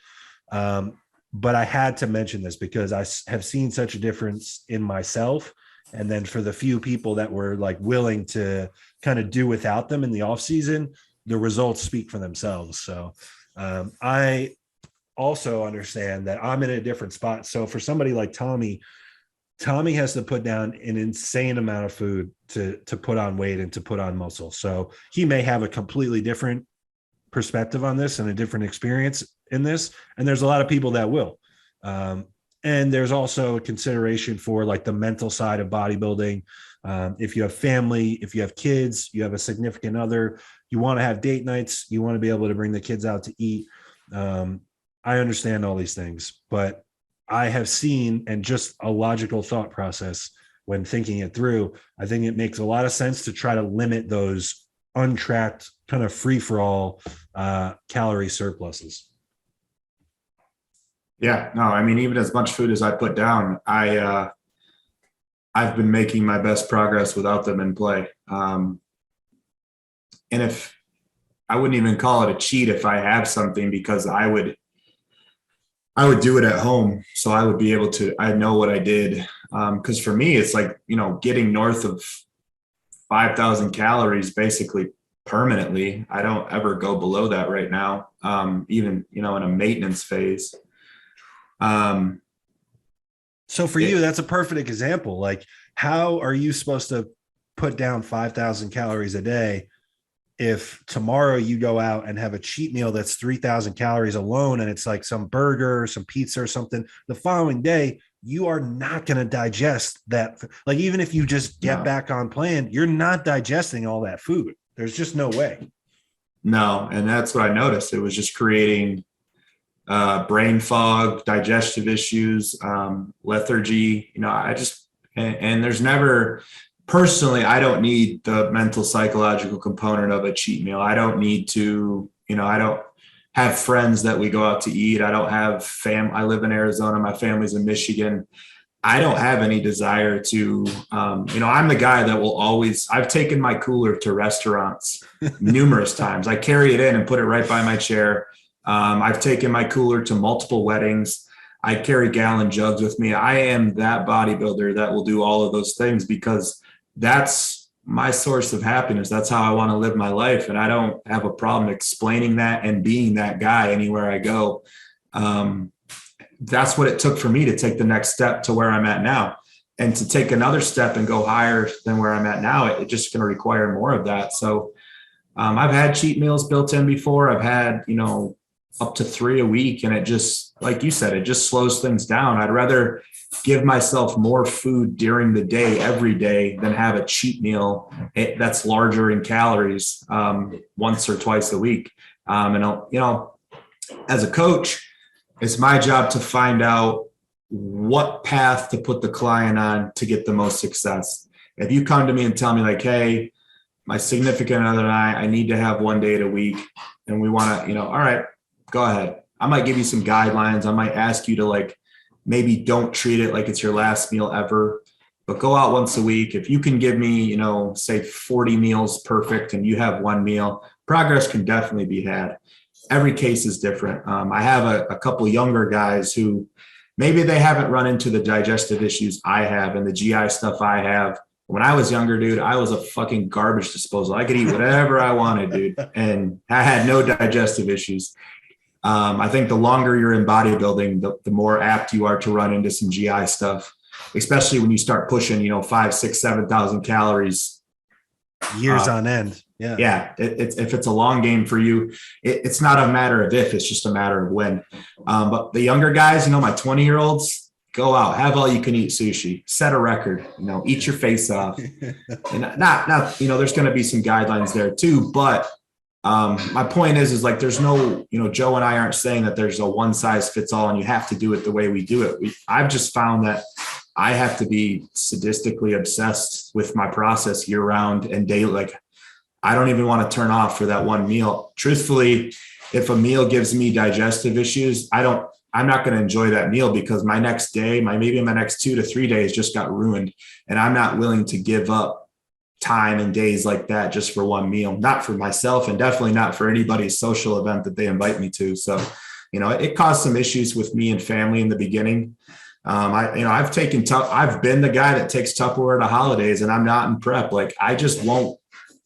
But I had to mention this because I have seen such a difference in myself. And then for the few people that were like willing to kind of do without them in the off season, the results speak for themselves. So I also understand that I'm in a different spot. So for somebody like Tommy has to put down an insane amount of food to put on weight and to put on muscle. So he may have a completely different perspective on this and a different experience in this. And there's a lot of people that will. And there's also a consideration for like the mental side of bodybuilding. If you have family, if you have kids, you have a significant other, you want to have date nights, you want to be able to bring the kids out to eat. I understand all these things, but I have seen, and just a logical thought process when thinking it through, I think it makes a lot of sense to try to limit those untracked kind of free-for-all calorie surpluses. Yeah, no, I mean, even as much food as I put down, I've been making my best progress without them in play. And if I wouldn't even call it a cheat if I have something, because I would do it at home. So I would be able to, I know what I did. Cause for me, it's like, getting north of 5,000 calories, basically permanently. I don't ever go below that right now. Even, in a maintenance phase. So for you, that's a perfect example. Like, how are you supposed to put down 5,000 calories a day if tomorrow you go out and have a cheat meal that's 3,000 calories alone, and it's like some burger, some pizza or something? The following day, you are not going to digest that. Like, even if you just get back on plan, you're not digesting all that food. There's just no way. No. And that's what I noticed. It was just creating brain fog, digestive issues, lethargy. And there's never, personally, I don't need the mental psychological component of a cheat meal. I don't need to, I don't have friends that we go out to eat. I don't have I live in Arizona. My family's in Michigan. I don't have any desire to, I'm the guy that will always, I've taken my cooler to restaurants numerous times. I carry it in and put it right by my chair. I've taken my cooler to multiple weddings. I carry gallon jugs with me. I am that bodybuilder that will do all of those things because that's my source of happiness. That's how I want to live my life. And I don't have a problem explaining that and being that guy anywhere I go. That's what it took for me to take the next step to where I'm at now. and to take another step and go higher than where I'm at now, it's just going to require more of that. So I've had cheat meals built in before. I've had, up to 3 a week. And it just, like you said, it just slows things down. I'd rather give myself more food during the day, every day, than have a cheat meal that's larger in calories once or twice a week. As a coach, it's my job to find out what path to put the client on to get the most success. If you come to me and tell me like, hey, my significant other and I need to have 1 day a week, and we want to, all right, go ahead. I might give you some guidelines. I might ask you to like, maybe don't treat it like it's your last meal ever, but go out once a week. If you can give me, say 40 meals perfect and you have 1 meal, progress can definitely be had. Every case is different. I have a couple younger guys who maybe they haven't run into the digestive issues I have and the GI stuff I have. When I was younger, dude, I was a fucking garbage disposal. I could eat whatever I wanted, dude. And I had no digestive issues. I think the longer you're in bodybuilding, the more apt you are to run into some GI stuff, especially when you start pushing, 5, 6, 7,000 calories. Years on end. Yeah. Yeah. If it's a long game for you, it's not a matter of if, it's just a matter of when. But the younger guys, my 20-year-olds, go out, have all you can eat sushi, set a record, eat your face off. And not, there's going to be some guidelines there too. But my point is like, there's no, Joe and I aren't saying that there's a one size fits all and you have to do it the way we do it. I've just found that I have to be sadistically obsessed with my process year round and daily. Like, I don't even want to turn off for that 1 meal. Truthfully, if a meal gives me digestive issues, I'm not going to enjoy that meal because my next day, maybe my next 2 to 3 days just got ruined. And I'm not willing to give up time and days like that just for 1 meal, not for myself and definitely not for anybody's social event that they invite me to. So, it caused some issues with me and family in the beginning. I've been the guy that takes Tupperware to holidays and I'm not in prep. Like, I just won't,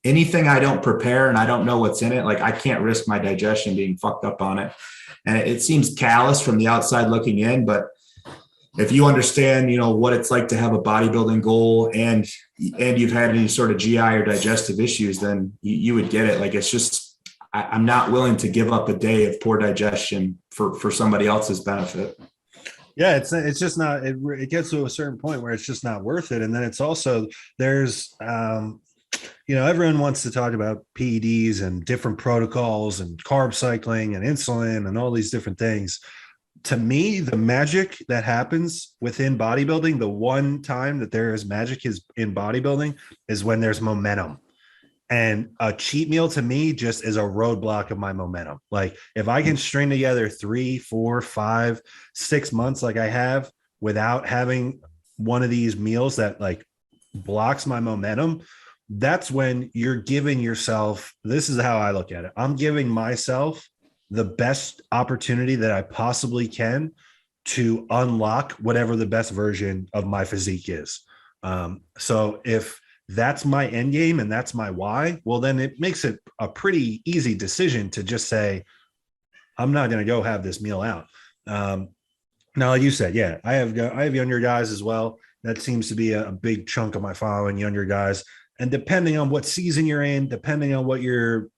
anything I don't prepare and I don't know what's in it. Like, I can't risk my digestion being fucked up on it. And it seems callous from the outside looking in, but if you understand, what it's like to have a bodybuilding goal and you've had any sort of GI or digestive issues, then you would get it. Like, it's just, I'm not willing to give up a day of poor digestion for somebody else's benefit. Yeah, it's just not, it gets to a certain point where it's just not worth it. And then it's also, there's, everyone wants to talk about PEDs and different protocols and carb cycling and insulin and all these different things. To me, the magic that happens within bodybuilding, the one time that there is magic is in bodybuilding is when there's momentum. And a cheat meal to me just is a roadblock of my momentum. Like, if I can string together 3, 4, 5, 6 months like I have without having one of these meals that like blocks my momentum, that's when you're giving yourself, this is how I look at it. I'm giving myself the best opportunity that I possibly can to unlock whatever the best version of my physique is. So if that's my end game and that's my why, well, then it makes it a pretty easy decision to just say, I'm not going to go have this meal out. Now, like you said, yeah, I have younger guys as well. That seems to be a big chunk of my following, younger guys. And depending on what season you're in, depending on what your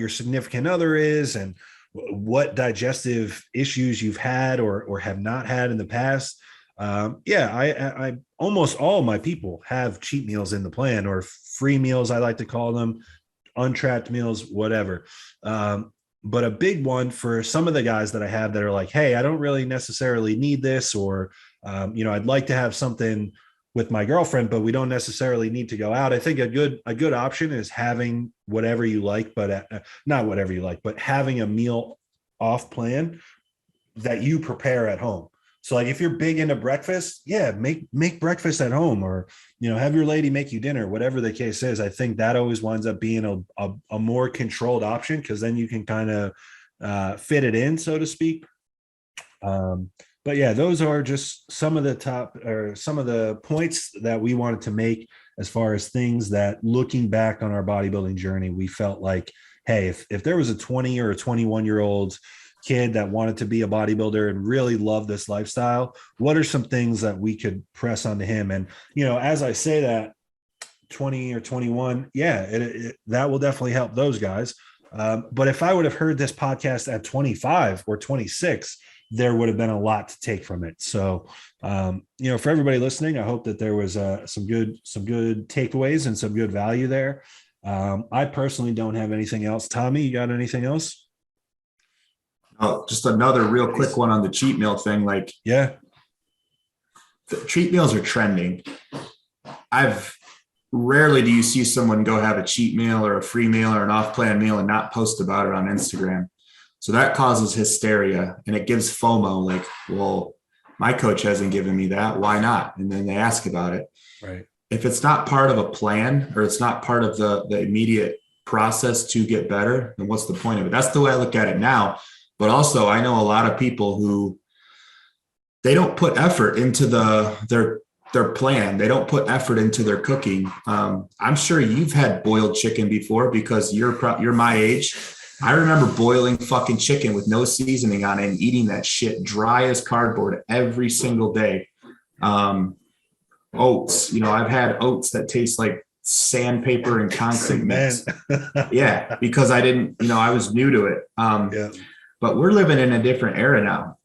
significant other is and what digestive issues you've had or have not had in the past. I almost all my people have cheat meals in the plan, or free meals, I like to call them, untracked meals, whatever. But a big one for some of the guys that I have that are like, hey, I don't really necessarily need this, or, I'd like to have something with my girlfriend, but we don't necessarily need to go out. I think a good option is having whatever you like, but not whatever you like, but having a meal off plan that you prepare at home. So like, if you're big into breakfast, yeah, make breakfast at home, or, have your lady make you dinner, whatever the case is. I think that always winds up being a more controlled option, because then you can kind of fit it in, so to speak. But yeah, those are just some of the points that we wanted to make as far as things that, looking back on our bodybuilding journey, we felt like, hey, if there was a 20 or a 21-year-old kid that wanted to be a bodybuilder and really love this lifestyle, what are some things that we could press onto him? And, as I say that, 20 or 21, that will definitely help those guys. But if I would have heard this podcast at 25 or 26, there would have been a lot to take from it. So, for everybody listening, I hope that there was some good takeaways and some good value there. I personally don't have anything else. Tommy, you got anything else? Oh, just another real quick one on the cheat meal thing. The cheat meals are trending. Rarely do you see someone go have a cheat meal or a free meal or an off-plan meal and not post about it on Instagram. So that causes hysteria and it gives FOMO. Well, my coach hasn't given me that. Why not? And then they ask about it. Right. If it's not part of a plan or it's not part of the immediate process to get better, then what's the point of it? That's the way I look at it now. But also I know a lot of people who they don't put effort into their plan. They don't put effort into their cooking. I'm sure you've had boiled chicken before because you're my age. I remember boiling fucking chicken with no seasoning on it and eating that shit dry as cardboard every single day. Oats, I've had oats that taste like sandpaper and concrete mix. Yeah, because I didn't, I was new to it. But we're living in a different era now.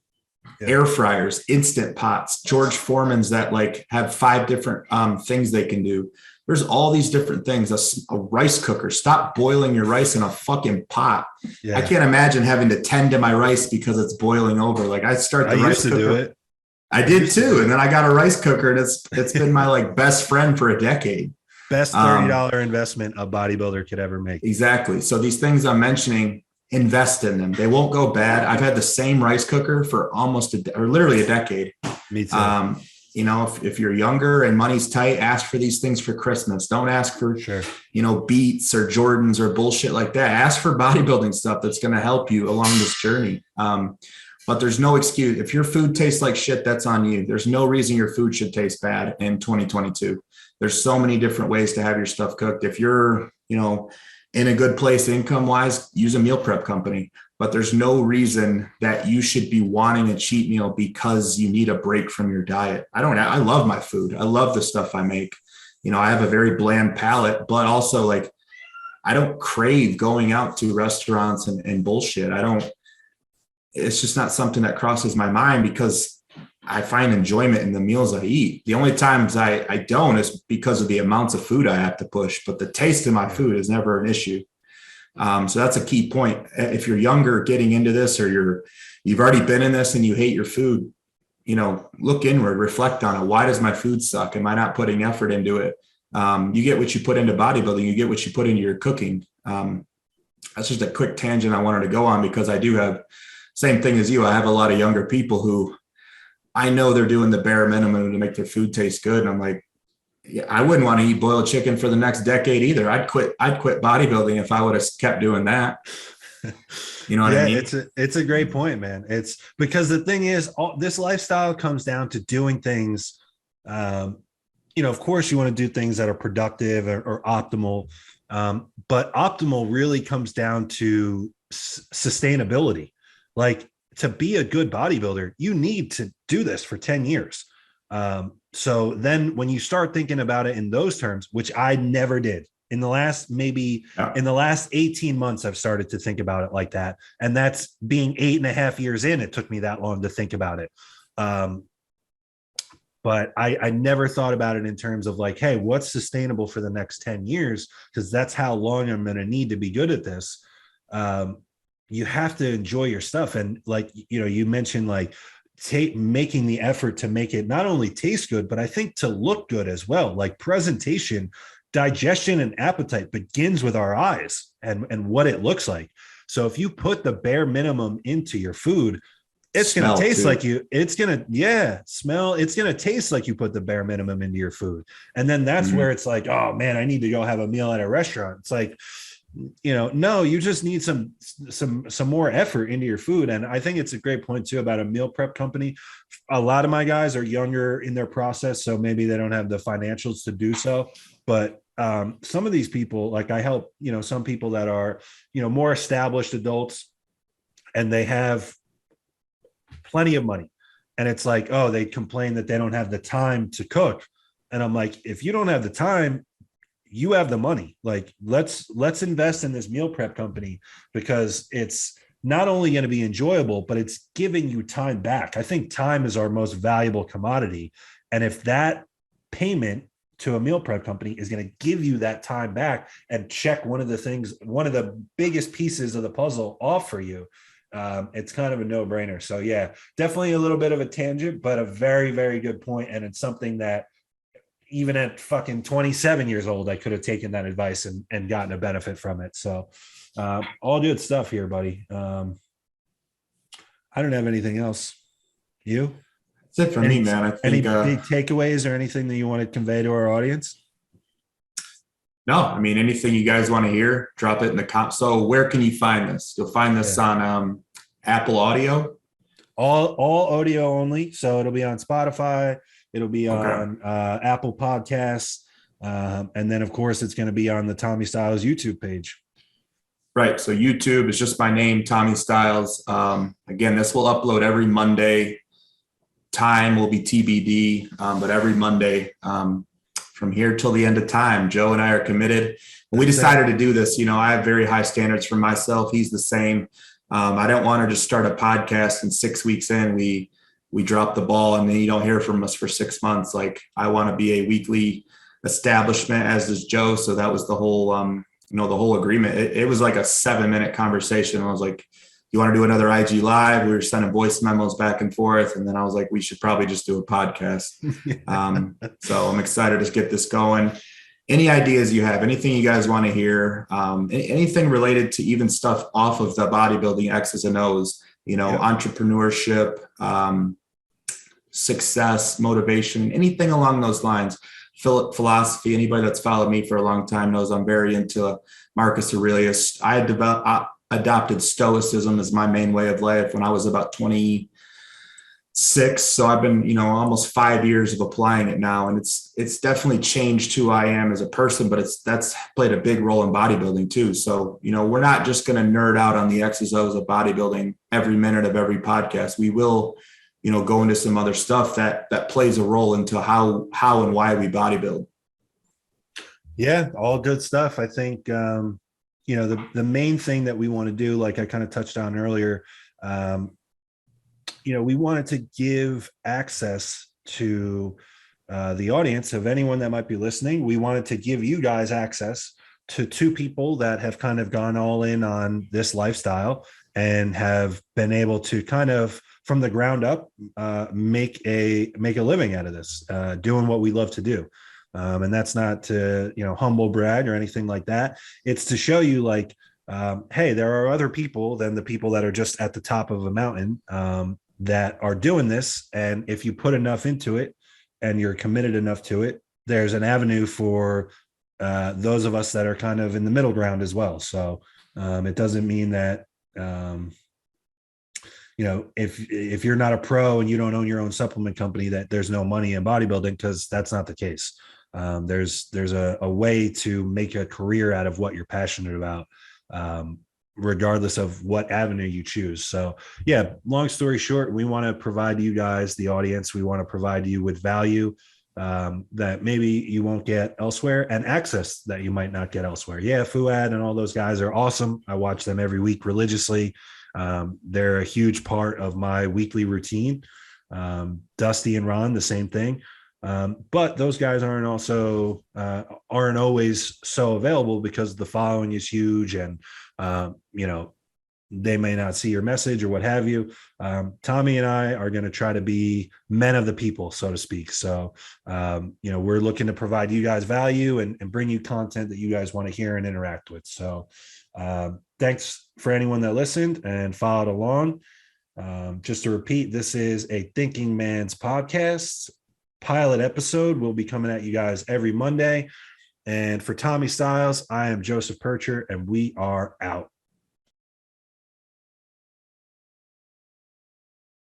Air fryers, instant pots, George Foreman's that have 5 different things they can do. There's all these different things. A rice cooker. Stop boiling your rice in a fucking pot. Yeah. I can't imagine having to tend to my rice because it's boiling over. I start the rice cooker. Do it. I did too, and then I got a rice cooker, and it's been my best friend for a decade. Best $30 investment a bodybuilder could ever make. Exactly. So these things I'm mentioning, invest in them. They won't go bad. I've had the same rice cooker for almost literally a decade. Me too. If you're younger and money's tight, ask for these things for Christmas. Don't ask for, Beats or Jordans or bullshit like that. Ask for bodybuilding stuff that's going to help you along this journey. But there's no excuse. If your food tastes like shit, that's on you. There's no reason your food should taste bad in 2022. There's so many different ways to have your stuff cooked. If you're, in a good place income wise, use a meal prep company. But there's no reason that you should be wanting a cheat meal because you need a break from your diet. I love my food. I love the stuff I make. I have a very bland palate, but also I don't crave going out to restaurants and bullshit. It's just not something that crosses my mind because I find enjoyment in the meals I eat. The only times I don't is because of the amounts of food I have to push, but the taste of my food is never an issue. So that's a key point. If you're younger getting into this, or you've already been in this and you hate your food, look inward, reflect on it. Why does my food suck? Am I not putting effort into it? You get what you put into bodybuilding, you get what you put into your cooking. That's just a quick tangent I wanted to go on because I do have same thing as you. I have a lot of younger people who I know they're doing the bare minimum to make their food taste good. And I'm like, yeah, I wouldn't want to eat boiled chicken for the next decade either. I'd quit bodybuilding if I would have kept doing that. You know what I mean? It's a great point, man. It's because the thing is, this lifestyle comes down to doing things. Of course you want to do things that are productive or optimal. But optimal really comes down to sustainability. To be a good bodybuilder, you need to do this for 10 years. So then when you start thinking about it in those terms, which I never did in the last 18 months, I've started to think about it like that. And that's being 8.5 years in. It took me that long to think about it. But I never thought about it in terms of hey, what's sustainable for the next 10 years? Because that's how long I'm going to need to be good at this. You have to enjoy your stuff. And you mentioned making the effort to make it not only taste good, but I think to look good as well. Presentation, digestion, and appetite begins with our eyes and what it looks like. So if you put the bare minimum into your food, it's going to taste like you, it's going to, smell. It's going to taste like you put the bare minimum into your food. And then that's where it's oh man, I need to go have a meal at a restaurant. It's no, you just need some more effort into your food. And I think it's a great point too about a meal prep company. A lot of my guys are younger in their process, so maybe they don't have the financials to do so. But some of these people, I help, some people that are, more established adults, and they have plenty of money. And it's like, oh, they complain that they don't have the time to cook. And I'm like, if you don't have the time, you have the money. Like, let's invest in this meal prep company, because it's not only going to be enjoyable, but it's giving you time back. I think time is our most valuable commodity. And if that payment to a meal prep company is going to give you that time back and check one of the biggest pieces of the puzzle off for you, it's kind of a no-brainer. So yeah, definitely a little bit of a tangent, but a very, very good point. And it's something that even at fucking 27 years old, I could have taken that advice and gotten a benefit from it. So all good stuff here, buddy. I don't have anything else. You? That's it for me, man. I think any big takeaways or anything that you want to convey to our audience? No, I mean, anything you guys want to hear, drop it in the comments. So where can you find this? You'll find this on Apple Audio. All audio only. So it'll be on Spotify. It'll be on Apple Podcasts. And then, of course, it's going to be on the Tommy Stiles YouTube page. Right. So YouTube is just my name, Tommy Stiles. Again, this will upload every Monday. Time will be TBD, but every Monday from here till the end of time. Joe and I are committed. When we decided to do this, I have very high standards for myself. He's the same. I don't want to just start a podcast and 6 weeks in, we drop the ball and then you don't hear from us for 6 months. Like, I want to be a weekly establishment, as does Joe. So that was the whole, the whole agreement. It was like a 7-minute conversation. I was like, you want to do another IG live? We were sending voice memos back and forth. And then I was like, we should probably just do a podcast. So I'm excited to get this going. Any ideas you have, anything you guys want to hear, anything related to even stuff off of the bodybuilding X's and O's, entrepreneurship, success, motivation, anything along those lines, philosophy. Anybody that's followed me for a long time knows I'm very into Marcus Aurelius. I had adopted Stoicism as my main way of life when I was about 26. So I've been, almost 5 years of applying it now. And it's definitely changed who I am as a person, but that's played a big role in bodybuilding too. So, we're not just going to nerd out on the X's O's of bodybuilding every minute of every podcast. We will, go into some other stuff that plays a role into how and why we bodybuild. Yeah, all good stuff. I think, the main thing that we want to do, like I kind of touched on earlier, we wanted to give access to the audience of anyone that might be listening. We wanted to give you guys access to two people that have kind of gone all in on this lifestyle and have been able to kind of from the ground up make a living out of this, doing what we love to do. And that's not to, humble brag or anything like that. It's to show you like, hey, there are other people than the people that are just at the top of a mountain that are doing this. And if you put enough into it and you're committed enough to it, there's an avenue for those of us that are kind of in the middle ground as well. So it doesn't mean that, if you're not a pro and you don't own your own supplement company, that there's no money in bodybuilding, because that's not the case. There's a way to make a career out of what you're passionate about, regardless of what avenue you choose. So yeah, long story short, we want to provide you guys, the audience, we want to provide you with value that maybe you won't get elsewhere, and access that you might not get elsewhere. Yeah, Fuad and all those guys are awesome. I watch them every week religiously. They're a huge part of my weekly routine. Dusty and Ron, the same thing. But those guys aren't always so available because the following is huge, and they may not see your message or what have you. Tommy and I are going to try to be men of the people, so to speak. So we're looking to provide you guys value and bring you content that you guys want to hear and interact with. So thanks for anyone that listened and followed along. Just to repeat, this is a Thinking Man's podcast. Pilot episode will be coming at you guys every Monday. And for Tommy Stiles, I am Joseph PIRCHER, and we are out.